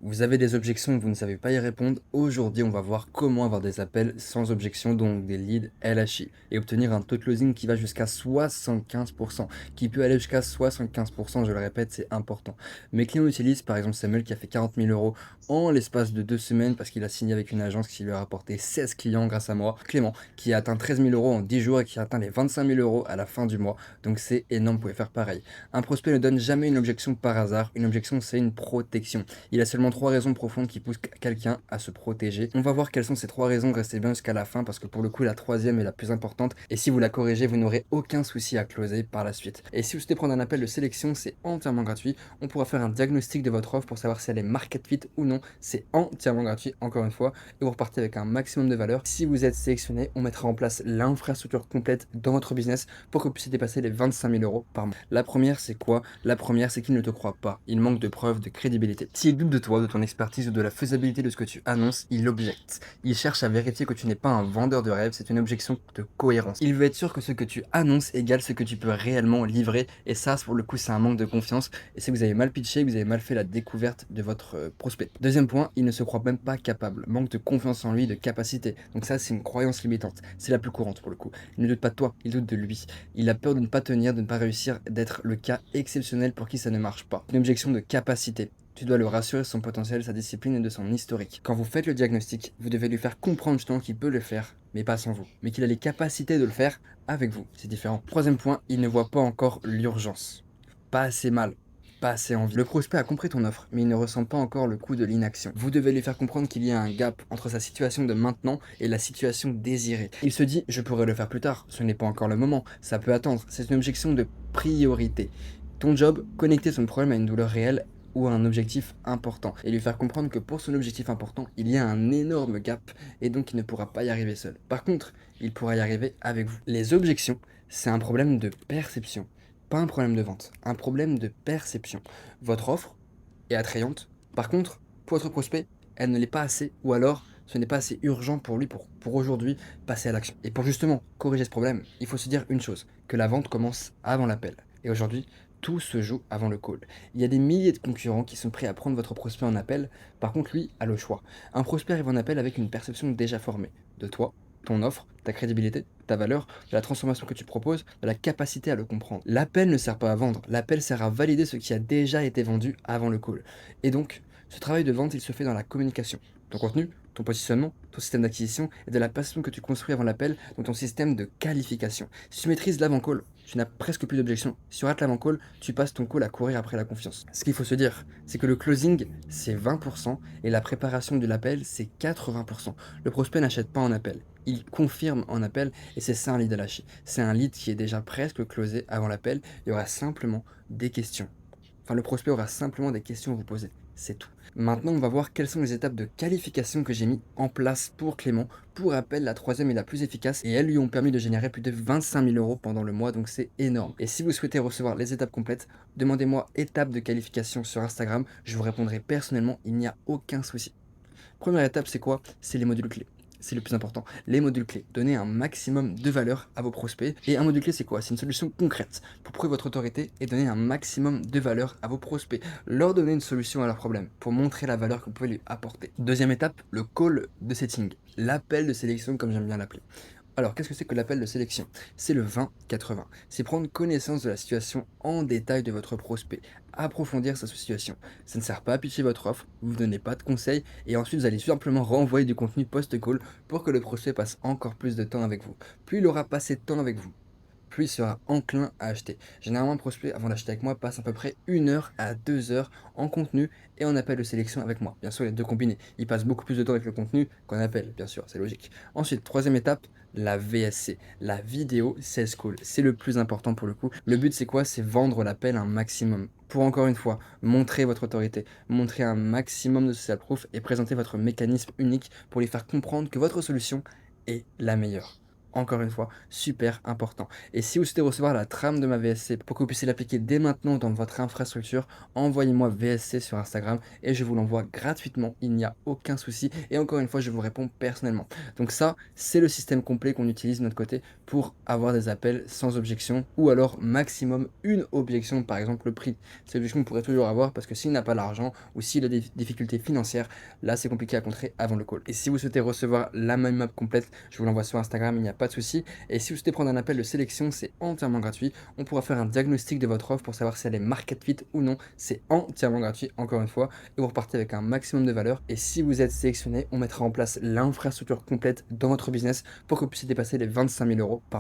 Vous avez des objections et vous ne savez pas y répondre. Aujourd'hui, on va voir comment avoir des appels sans objection, donc des leads LHI, et obtenir un taux de closing qui va jusqu'à 75%, qui peut aller jusqu'à 75%, je le répète, c'est important. Mes clients utilisent par exemple Samuel qui a fait 40 000 euros en l'espace de 2 semaines parce qu'il a signé avec une agence qui lui a rapporté 16 clients grâce à moi. Clément qui a atteint 13 000 euros en 10 jours et qui a atteint les 25 000 euros à la fin du mois. Donc c'est énorme, vous pouvez faire pareil. Un prospect ne donne jamais une objection par hasard. Une objection, c'est une protection. Il a seulement 3 raisons profondes qui poussent quelqu'un à se protéger. On va voir quelles sont ces 3 raisons, restez bien jusqu'à la fin parce que pour le coup la troisième est la plus importante et si vous la corrigez vous n'aurez aucun souci à closer par la suite. Et si vous souhaitez prendre un appel de sélection, c'est entièrement gratuit, on pourra faire un diagnostic de votre offre pour savoir si elle est market fit ou non, c'est entièrement gratuit encore une fois et vous repartez avec un maximum de valeur. Si vous êtes sélectionné, on mettra en place l'infrastructure complète dans votre business pour que vous puissiez dépasser les 25 000 euros par mois. La première c'est quoi? La première c'est qu'il ne te croit pas, il manque de preuves, de crédibilité. S'il doute de toi, de ton expertise ou de la faisabilité de ce que tu annonces, il objecte. Il cherche à vérifier que tu n'es pas un vendeur de rêve, c'est une objection de cohérence. Il veut être sûr que ce que tu annonces égale ce que tu peux réellement livrer, et ça, pour le coup, c'est un manque de confiance, et c'est que vous avez mal pitché, que vous avez mal fait la découverte de votre prospect. Deuxième point, il ne se croit même pas capable, manque de confiance en lui, de capacité. Donc ça, c'est une croyance limitante. C'est la plus courante pour le coup. Il ne doute pas de toi, il doute de lui. Il a peur de ne pas tenir, de ne pas réussir, d'être le cas exceptionnel pour qui ça ne marche pas. Une objection de capacité. Tu dois le rassurer de son potentiel, sa discipline et de son historique. Quand vous faites le diagnostic, vous devez lui faire comprendre justement qu'il peut le faire, mais pas sans vous, mais qu'il a les capacités de le faire avec vous. C'est différent. Troisième point, il ne voit pas encore l'urgence. Pas assez mal. Pas assez envie. Le prospect a compris ton offre, mais il ne ressent pas encore le coût de l'inaction. Vous devez lui faire comprendre qu'il y a un gap entre sa situation de maintenant et la situation désirée. Il se dit, je pourrais le faire plus tard, ce n'est pas encore le moment, ça peut attendre. C'est une objection de priorité. Ton job, connecter son problème à une douleur réelle ou à un objectif important et lui faire comprendre que pour son objectif important, il y a un énorme gap et donc il ne pourra pas y arriver seul. Par contre, il pourra y arriver avec vous. Les objections, c'est un problème de perception, pas un problème de vente, un problème de perception. Votre offre est attrayante, par contre, pour votre prospect, elle ne l'est pas assez ou alors ce n'est pas assez urgent pour lui pour aujourd'hui passer à l'action. Et pour justement corriger ce problème, il faut se dire une chose, que la vente commence avant l'appel. Et aujourd'hui, tout se joue avant le call. Il y a des milliers de concurrents qui sont prêts à prendre votre prospect en appel. Par contre, lui a le choix. Un prospect arrive en appel avec une perception déjà formée de toi, ton offre, ta crédibilité, ta valeur, de la transformation que tu proposes, de la capacité à le comprendre. L'appel ne sert pas à vendre, l'appel sert à valider ce qui a déjà été vendu avant le call. Et donc, ce travail de vente, il se fait dans la communication. Ton contenu, ton positionnement, ton système d'acquisition et de la passion que tu construis avant l'appel, donc ton système de qualification. Si tu maîtrises l'avant-call, tu n'as presque plus d'objections. Si tu rates l'avant-call, tu passes ton call à courir après la confiance. Ce qu'il faut se dire, c'est que le closing, c'est 20% et la préparation de l'appel, c'est 80%. Le prospect n'achète pas en appel. Il confirme en appel et c'est ça un lead à lâcher. C'est un lead qui est déjà presque closé avant l'appel. Il y aura simplement des questions. Enfin, le prospect aura simplement des questions à vous poser. C'est tout. Maintenant, on va voir quelles sont les étapes de qualification que j'ai mis en place pour Clément. Pour rappel, la troisième est la plus efficace et elles lui ont permis de générer plus de 25 000 euros pendant le mois, donc c'est énorme. Et si vous souhaitez recevoir les étapes complètes, demandez-moi étape de qualification sur Instagram. Je vous répondrai personnellement, il n'y a aucun souci. Première étape, c'est quoi? C'est les modules clés. C'est le plus important. Les modules clés. Donnez un maximum de valeur à vos prospects. Et un module clé, c'est quoi? C'est une solution concrète pour prouver votre autorité et donner un maximum de valeur à vos prospects. Leur donner une solution à leurs problèmes pour montrer la valeur que vous pouvez lui apporter. Deuxième étape, le call de setting. L'appel de sélection, comme j'aime bien l'appeler. Alors, qu'est-ce que c'est que l'appel de sélection? C'est le 20-80. C'est prendre connaissance de la situation en détail de votre prospect, approfondir sa situation. Ça ne sert pas à pitcher votre offre, vous ne donnez pas de conseils, et ensuite vous allez simplement renvoyer du contenu post-call pour que le prospect passe encore plus de temps avec vous. Plus il aura passé de temps avec vous, plus il sera enclin à acheter. Généralement, un prospect, avant d'acheter avec moi, passe à peu près 1 heure à 2 heures en contenu et en appel de sélection avec moi. Bien sûr, les deux combinés. Il passe beaucoup plus de temps avec le contenu qu'en appel, bien sûr, c'est logique. Ensuite, troisième étape, la VSC, la vidéo sales call. C'est le plus important pour le coup. Le but, c'est quoi? C'est vendre l'appel un maximum. Pour encore une fois, montrer votre autorité, montrer un maximum de social proof et présenter votre mécanisme unique pour lui faire comprendre que votre solution est la meilleure. Encore une fois, super important. Et si vous souhaitez recevoir la trame de ma VSC pour que vous puissiez l'appliquer dès maintenant dans votre infrastructure, envoyez-moi VSC sur Instagram et je vous l'envoie gratuitement. Il n'y a aucun souci. Et encore une fois, je vous réponds personnellement. Donc ça, c'est le système complet qu'on utilise de notre côté pour avoir des appels sans objection ou alors maximum une objection, par exemple le prix. Cette objection, vous pourrez toujours avoir parce que s'il n'a pas l'argent ou s'il a des difficultés financières, là, c'est compliqué à contrer avant le call. Et si vous souhaitez recevoir la mind map complète, je vous l'envoie sur Instagram, il n'y a pas de souci. Et si vous souhaitez prendre un appel de sélection, c'est entièrement gratuit. On pourra faire un diagnostic de votre offre pour savoir si elle est market fit ou non. C'est entièrement gratuit, encore une fois. Et vous repartez avec un maximum de valeur. Et si vous êtes sélectionné, on mettra en place l'infrastructure complète dans votre business pour que vous puissiez dépasser les 25 000 € par mois.